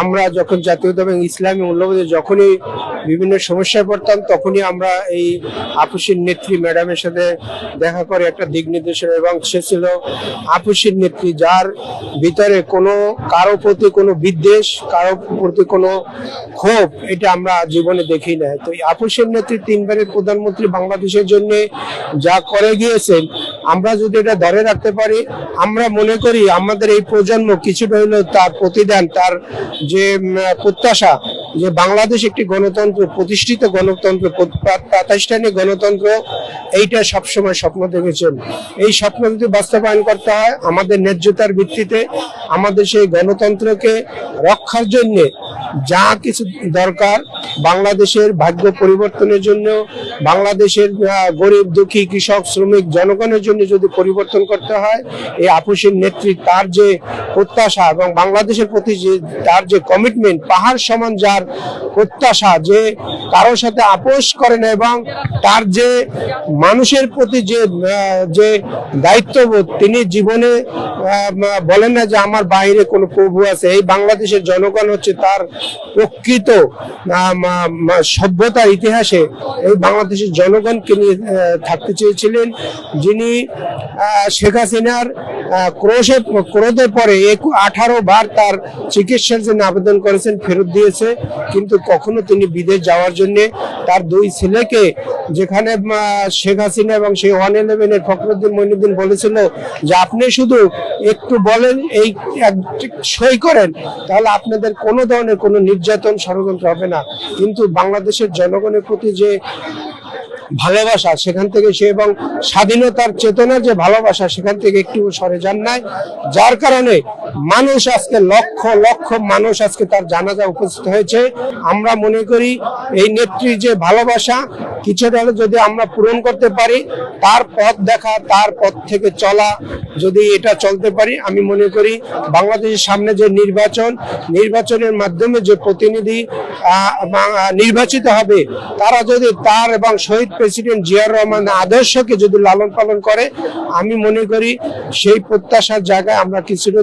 আমরা যখন জাতীয়তা এবং ইসলামী মূল্যবোধে যখনই বিভিন্ন সমস্যায় পড়তাম, তখনই আমরা এই আপসীর নেত্রী ম্যাডামের সাথে দেখা করে একটা দিক নির্দেশনা, এবং সে ছিল আপসীর নেত্রী যার ভিতরে কোনো কারো প্রতি কোনো বিদ্বেষ, কারো প্রতি কোনো ক্ষোভ, এটা আমরা জীবনে দেখি না। তো এই আপসীর নেত্রী তিনবারের প্রধানমন্ত্রী বাংলাদেশের জন্য যা করে গিয়েছেন, আমরা যদি এটা ধরে রাখতে পারি, আমরা মনে করি আমাদের এই প্রজন্ম কিছুটা হলেও তার প্রতিদান, তার যে প্রত্যাশা যে বাংলাদেশ একটি গণতন্ত্র, প্রতিষ্ঠিত গণতন্ত্র, প্রাতিষ্ঠানিক গণতন্ত্র, এইটা সবসময় স্বপ্ন দেখেছেন। এই স্বপ্ন যদি বাস্তবায়ন করতে হয়, আমাদের ন্যায্যতার ভিত্তিতে আমাদের সেই গণতন্ত্রকে রক্ষার জন্য যা কিছু দরকার, বাংলাদেশের ভাগ্য পরিবর্তনের জন্য, বাংলাদেশের গরিব দুঃখী কৃষক শ্রমিক জনগণের জন্য যদি পরিবর্তন করতে হয়, এই আপসীর নেত্রী তার যে প্রত্যাশা এবং বাংলাদেশের প্রতি যে তার যে কমিটমেন্ট, পাহাড় সমান যার প্রত্যাশা, যে কারোর সাথে আপোষ করে না, এবং তার যে মানুষের প্রতি যে দায়িত্ববোধ, তিনি জীবনে বলেন না যে আমার বাইরে কোনো প্রভু আছে। এই বাংলাদেশের জনগণ হচ্ছে তার প্রকৃত সভ্যতার ইতিহাসে এই বাংলাদেশের জনগণকে নিয়ে থাকতে চেয়েছিলেন, যিনি শেখ হাসিনার ক্রোধের পরে 18 বার তার চিকিৎসার জন্য আবেদন করেছেন, ফেরত দিয়েছে, কিন্তু কখনো তিনি বিদেশ যাওয়ার জন্য তার 2 ছেলেকে, যেখানে শেখ হাসিনা এবং সেই 111 ফখরুদ্দিন মঈনুদ্দিন বলেছিল যে আপনি শুধু একটু বলেন, এই সই করেন, তাহলে আপনাদের কোনো ধরনের কোনো নির্যাতন ষড়যন্ত্র হবে না। কিন্তু বাংলাদেশের জনগণের প্রতি যে ভালোবাসা, সেখান থেকে সে, এবং স্বাধীনতার চেতনার যে ভালোবাসা, সেখান থেকে একটু সরে যান নাই, যার কারণে মানুষ আজকে লক্ষ লক্ষ মানুষ আজকে তার জানাজা উপস্থিত হয়েছে। আমরা মনে করি এই নেত্রীর যে ভালোবাসা কিছুটা হলে যদি আমরা পূরণ করতে পারি, তার পথ দেখা, তার পথ থেকে চলা, যদি এটা চলতে পারি, আমি মনে করি বাংলাদেশের সামনে যে নির্বাচনের মাধ্যমে যে প্রতিনিধি নির্বাচিত হবে, তারা যদি তার এবং শহীদ প্রেসিডেন্ট জিয়াউর রহমান আদর্শকে যদি লালন পালন করে, আমি মনে করি সেই প্রত্যাশার জায়গায় আমরা কিছুটা